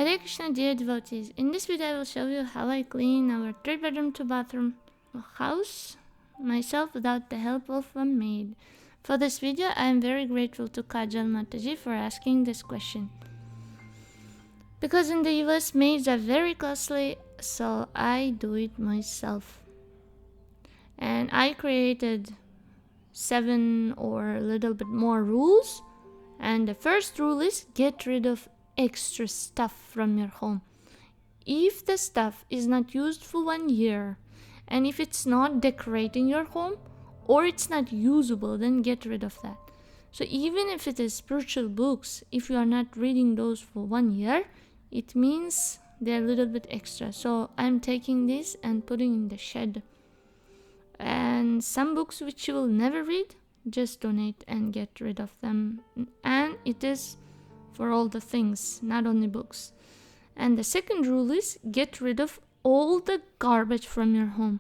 Hare Krishna, dear devotees. In this video I will show you how I clean our 3-bedroom 2-bathroom house myself without the help of a maid. For this video I am very grateful to Kajal Mataji for asking this question. Because in the US maids are very costly, so I do it myself. And I created 7 or a little bit more rules. And the first rule is get rid of extra stuff from your home. If the stuff is not used for 1 year, and if it's not decorating your home, or it's not usable, then get rid of that. So even if it is spiritual books, if you are not reading those for 1 year, it means they're a little bit extra. So I'm taking this and putting in the shed. And some books which you will never read, just donate and get rid of them. And it is for all the things, not only books. And the second rule is get rid of all the garbage from your home.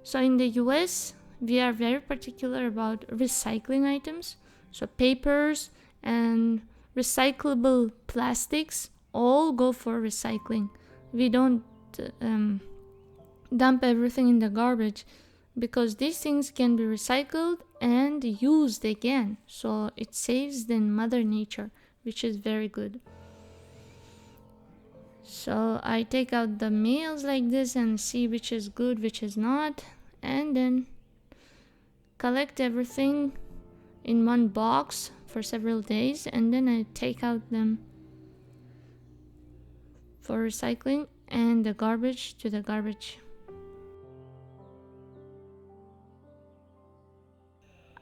So in the US, we are very particular about recycling items. So papers and recyclable plastics all go for recycling. We don't dump everything in the garbage, because these things can be recycled and used again. So it saves the Mother Nature, which is very good. So I take out the mails like this and see which is good, which is not, and then collect everything in one box for several days, and then I take out them for recycling and the garbage to the garbage.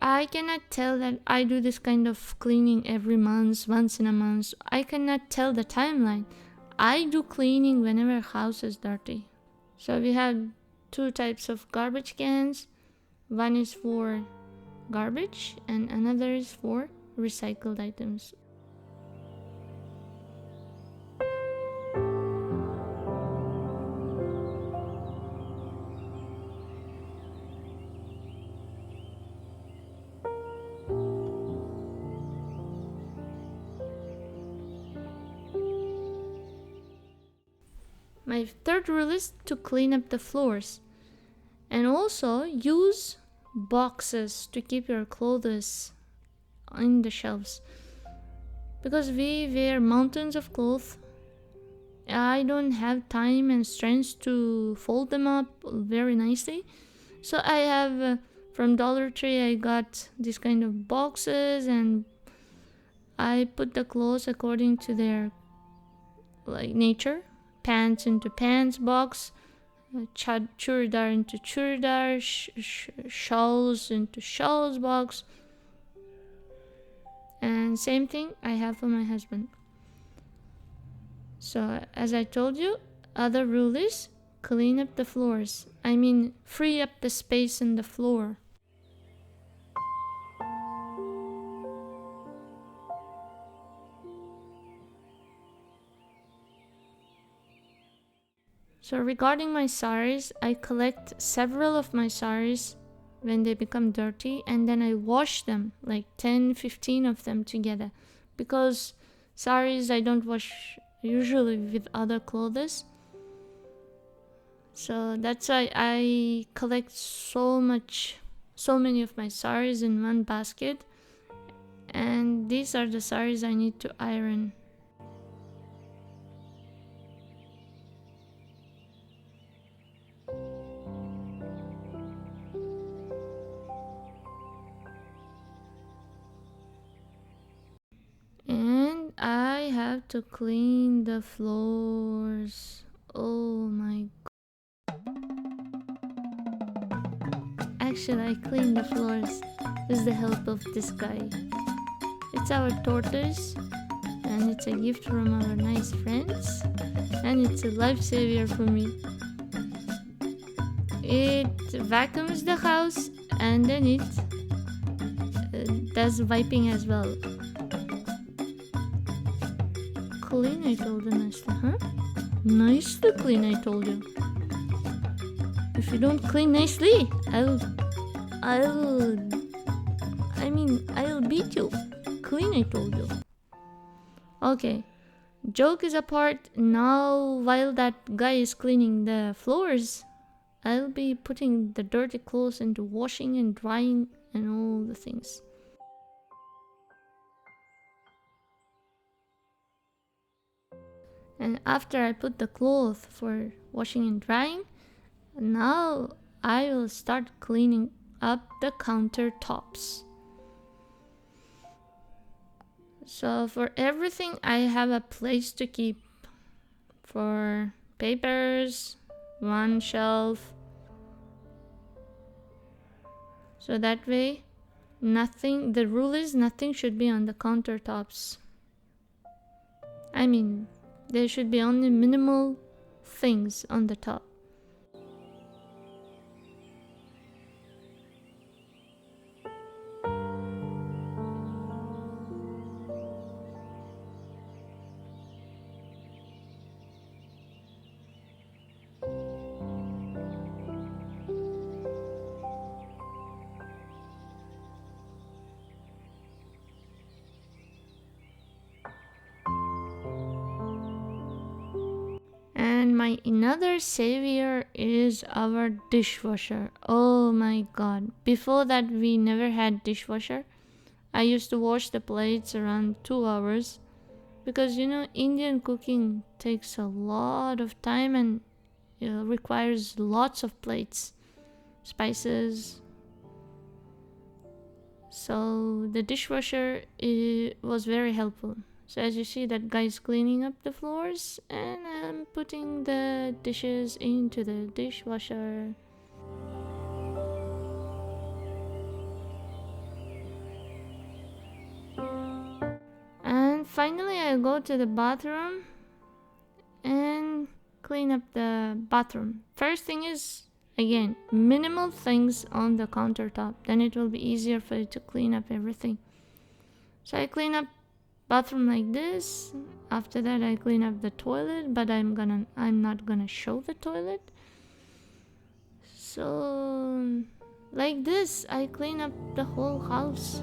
I cannot tell that I do this kind of cleaning every month, once in a month. I cannot tell the timeline. I do cleaning whenever house is dirty. So we have 2 types of garbage cans. One is for garbage and another is for recycled items. My third rule is to clean up the floors, and also use boxes to keep your clothes in the shelves, because we wear mountains of clothes. I don't have time and strength to fold them up very nicely, so I have from Dollar Tree I got this kind of boxes, and I put the clothes according to their nature. Pants into pants box, churidar into churidar, shawls into shawls box, and same thing I have for my husband. So as I told you, other rule is clean up the floors. I mean free up the space in the floor. So regarding my saris, I collect several of my saris when they become dirty, and then I wash them, like 10-15 of them together, because saris I don't wash usually with other clothes. So that's why I collect so many of my saris in one basket, and these are the saris I need to iron. And I have to clean the floors. Oh my god. Actually, I clean the floors with the help of this guy. It's our tortoise, and it's a gift from our nice friends, and it's a lifesaver for me. It vacuums the house, and then it does wiping as well. Clean, I told you nicely, huh? Nicely clean, I told you. If you don't clean nicely, I'll beat you. Clean, I told you. Okay, Joke is apart. Now, while that guy is cleaning the floors, I'll be putting the dirty clothes into washing and drying and all the things. And after I put the cloth for washing and drying, now I will start cleaning up the countertops. So for everything I have a place to keep. For papers, one shelf. So that way the rule is nothing should be on the countertops. I mean, there should be only minimal things on the top. And my another savior is our dishwasher. Oh my god. Before that we never had dishwasher. I used to wash the plates around 2 hours because Indian cooking takes a lot of time and requires lots of plates, spices. So the dishwasher was very helpful. So as you see, that guy's cleaning up the floors and I'm putting the dishes into the dishwasher. And finally I go to the bathroom and clean up the bathroom. First thing is, again, minimal things on the countertop. Then it will be easier for you to clean up everything. So I clean up bathroom like this. After that I clean up the toilet, but I'm not gonna show the toilet. So like this I clean up the whole house.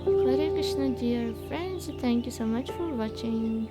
Hare Krishna, dear friends. Thank you so much for watching.